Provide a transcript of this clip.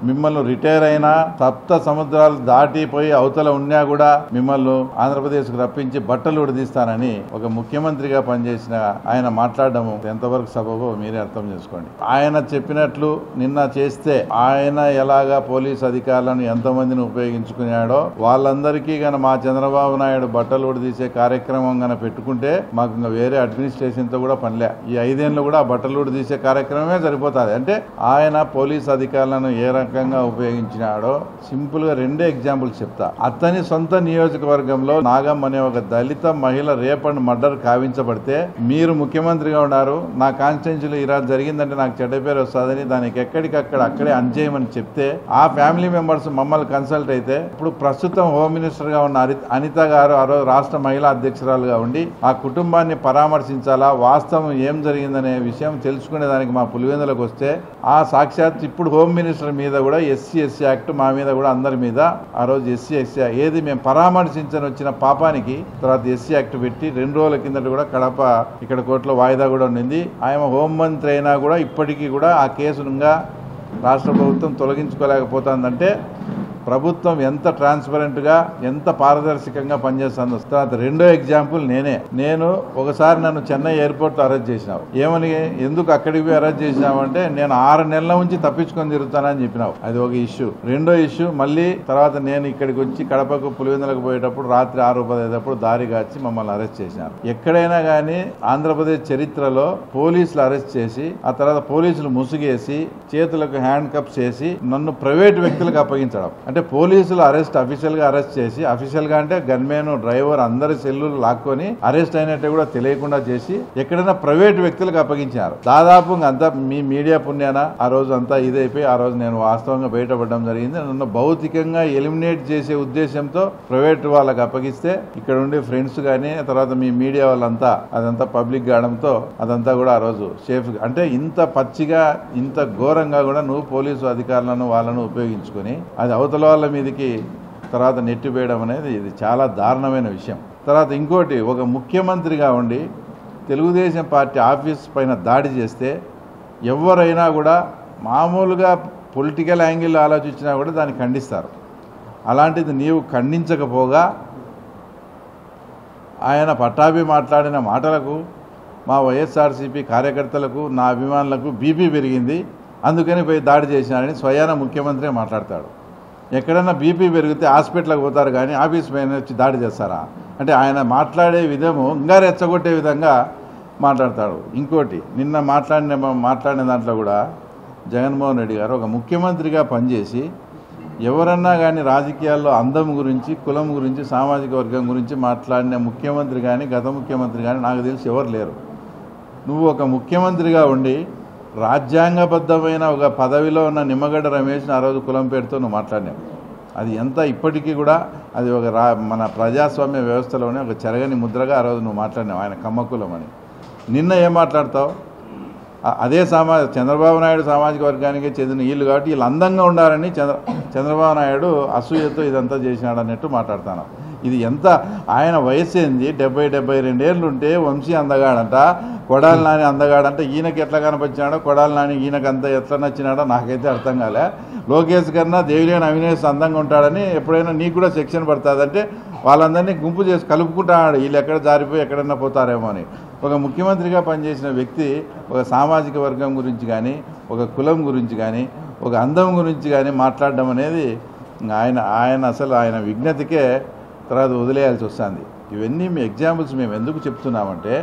మిమ్మల్ని రిటైర్ అయినా సప్త సముద్రాలు దాటిపోయి అవతల ఉన్నా కూడా మిమ్మల్ని ఆంధ్రప్రదేశ్కు రప్పించి బట్టలు ఉడదీస్తానని ఒక ముఖ్యమంత్రిగా పనిచేసిన ఆయన మాట్లాడడం ఎంతవరకు సబబో మీరే అర్థం చేసుకోండి. ఆయన చెప్పినట్లు నిన్న చేస్తే ఆయన ఎలాగా పోలీస్ అధికారులను ఎంతమందిని ఉపయోగించుకున్నాడో వాళ్ళందరికీ గన మా చంద్రబాబు నాయుడు బట్టలు ఉడదీసే కార్యక్రమం గన పెట్టుకుంటే మాకు ఇంకా వేరే అడ్మినిస్ట్రేషన్ తో కూడా పనిలే. ఈ 5 ఏళ్ళు కూడా బట్టలు ఉడదీసే కార్యక్రమమే సరిపోతుంది. అంటే ఆయన పోలీస్ అధికారులను ఏ రకంగా ఉపయోగించినాడో సింపుల్ గా 2 ఎగ్జాంపుల్స్ చెప్తా. అతని సొంత నియోజకవర్గంలో నాగం అనే ఒక దళిత మహిళ రేప్ అండ్ మర్డర్ కావించబడితే మీరు ముఖ్యమంత్రిగా ఉన్నారు, నా కాన్స్టిట్యున్సీలో ఇలా జరిగిందంటే నాకు చెడ్డ పేరు వస్తుందని దానికి ఎక్కడికక్కడ అక్కడే అంజేయమని చెప్తే ఆ ఫ్యామిలీ మెంబర్స్ మమ్మల్ని కన్సల్ట్ అయితే ఇప్పుడు ప్రస్తుతం హోమ్ మినిస్టర్ గా ఉన్న అనిత గారు ఆ రోజు రాష్ట్ర మహిళా అధ్యక్షురాలుగా ఉండి ఆ కుటుంబాన్ని పరామర్శించాలా, వాస్తవం ఏం జరిగిందనే విషయం తెలుసుకునేదానికి మా పులివెందులకు వస్తే ఆ సాక్షాత్ ఇప్పుడు హోమ్ మినిస్టర్ మీద కూడా ఎస్సీ యాక్ట్ మా మీద కూడా అందరి మీద ఆ రోజు ఎస్సీ ఏది మేము పరామర్శించని వచ్చిన పాపానికి తర్వాత ఎస్సీ యాక్ట్ పెట్టి 2 రోజుల కిందట కూడా కడప ఇక్కడ కోర్టులో వాయిదా కూడా ఉండింది. ఆయన హోంమంత్రి అయినా కూడా ఇప్పటికీ కూడా ఆ కేసునుగా రాష్ట్ర ప్రభుత్వం తొలగించుకోలేకపోతుందంటే ప్రభుత్వం ఎంత ట్రాన్స్పరెంట్గా ఎంత పారదర్శకంగా పనిచేస్తుందో. తర్వాత 2వ ఎగ్జాంపుల్ నేను ఒకసారి నన్ను చెన్నై ఎయిర్పోర్ట్లో అరెస్ట్ చేసినావు. ఏమని ఎందుకు అక్కడికి పోయి అరెస్ట్ చేసినావు అంటే నేను 6 నెలల నుంచి తప్పించుకొని తిరుగుతానని చెప్పినావు. అది ఒక ఇష్యూ. 2వ ఇష్యూ మళ్ళీ తర్వాత నేను ఇక్కడికి వచ్చి కడపకు పులివెందులకు పోయేటప్పుడు రాత్రి 6:10 దారి కాచి మమ్మల్ని అరెస్ట్ చేసినారు. ఎక్కడైనా కానీ ఆంధ్రప్రదేశ్ చరిత్రలో పోలీసులు అరెస్ట్ చేసి ఆ తర్వాత పోలీసులు ముసుగేసి చేతులకు హ్యాండ్ కప్స్ చేసి నన్ను ప్రైవేట్ వ్యక్తులకు అప్పగించడం అంటే పోలీసులు అఫీషియల్ గా అరెస్ట్ చేసి అఫీషియల్ గా అంటే గన్మెన్ డ్రైవర్ అందరి సెల్లులు లాక్కొని అరెస్ట్ అయినట్టు కూడా తెలియకుండా చేసి ఎక్కడైనా ప్రైవేట్ వ్యక్తులకు అప్పగించారు. దాదాపు అంతా మీ మీడియా పుణ్యాన ఆ రోజు అంతా ఇదైపోయి ఆ రోజు నేను వాస్తవంగా బయటపడడం జరిగింది. నన్ను భౌతికంగా ఎలిమినేట్ చేసే ఉద్దేశంతో ప్రైవేట్ వాళ్ళకి అప్పగిస్తే ఇక్కడ ఉండే ఫ్రెండ్స్ కానీ తర్వాత మీ మీడియా వాళ్ళంతా అదంతా పబ్లిక్ కావడంతో అదంతా కూడా ఆ రోజు సేఫ్. అంటే ఇంత పచ్చిగా ఇంత ఘోరంగా కూడా నువ్వు పోలీసు అధికారులను వాళ్ళను ఉపయోగించుకొని అది అవతల వాళ్ళ మీదకి తర్వాత నెట్టివేయడం అనేది ఇది చాలా దారుణమైన విషయం. తర్వాత ఇంకోటి, ఒక ముఖ్యమంత్రిగా ఉండి తెలుగుదేశం పార్టీ ఆఫీస్ పైన దాడి చేస్తే ఎవరైనా కూడా మామూలుగా పొలిటికల్ యాంగిల్ ఆలోచించినా కూడా దాన్ని ఖండిస్తారు. అలాంటిది నీవు ఖండించకపోగా ఆయన పట్టాభి మాట్లాడిన మాటలకు మా వైఎస్ఆర్సీపీ కార్యకర్తలకు నా అభిమానులకు బీపీ పెరిగింది, అందుకని పోయి దాడి చేసినారని స్వయాన ముఖ్యమంత్రి మాట్లాడతాడు. ఎక్కడన్నా బీపీ పెరిగితే హాస్పిటల్కి పోతారు కానీ ఆఫీస్ పైన వచ్చి దాడి చేస్తారా? అంటే ఆయన మాట్లాడే విధము ఇంకా రెచ్చగొట్టే విధంగా మాట్లాడతాడు. ఇంకోటి, నిన్న మాట్లాడిన దాంట్లో కూడా జగన్మోహన్ రెడ్డి గారు ఒక ముఖ్యమంత్రిగా పనిచేసి ఎవరన్నా కానీ రాజకీయాల్లో అందం గురించి, కులం గురించి, సామాజిక వర్గం గురించి మాట్లాడిన ముఖ్యమంత్రి కానీ గత ముఖ్యమంత్రి కానీ నాకు తెలిసి ఎవరు లేరు. నువ్వు ఒక ముఖ్యమంత్రిగా ఉండి రాజ్యాంగబద్ధమైన ఒక పదవిలో ఉన్న నిమ్మగడ్డ రమేష్ని ఆ రోజు కులం పేరుతో నువ్వు మాట్లాడినావు. అది ఎంత ఇప్పటికీ కూడా అది ఒక మన ప్రజాస్వామ్య వ్యవస్థలోనే ఒక చెరగని ముద్రగా ఆ రోజు నువ్వు మాట్లాడినావు ఆయన కమ్మ కులం అని. నిన్న ఏం మాట్లాడతావు? అదే చంద్రబాబు నాయుడు సామాజిక వర్గానికి చెందిన వీళ్ళు కాబట్టి వీళ్ళు అందంగా ఉండాలని చంద్రబాబు నాయుడు అసూయతో ఇదంతా చేసినాడు అన్నట్టు మాట్లాడతాను. ఇది ఎంత ఆయన వయసు ఏంది? 70-72 ఏళ్ళు ఉంటే వంశీ అందగాడంట, కొడాలి నాని అందగాడంట. ఈయనకి ఎట్లా కనిపించినాడో కొడాలి నాని ఈయనకంతా ఎట్లా నచ్చినాడో నాకైతే అర్థం కాలే. లోకేష్ కన్నా దేవిలేని అవినేష్ అందంగా ఉంటాడని ఎప్పుడైనా నీకు కూడా సెక్షన్ పడుతుందంటే వాళ్ళందరినీ గుంపు చేసి కలుపుకుంటాడు. వీళ్ళు ఎక్కడ జారిపోయి ఎక్కడన్నా పోతారేమో అని. ఒక ముఖ్యమంత్రిగా పనిచేసిన వ్యక్తి ఒక సామాజిక వర్గం గురించి కానీ, ఒక కులం గురించి కానీ, ఒక అందం గురించి కానీ మాట్లాడడం అనేది ఆయన అసలు ఆయన విజ్ఞతకే తర్వాత వదిలేయాల్సి వస్తుంది. ఇవన్నీ మీ ఎగ్జాంపుల్స్ మేము ఎందుకు చెప్తున్నామంటే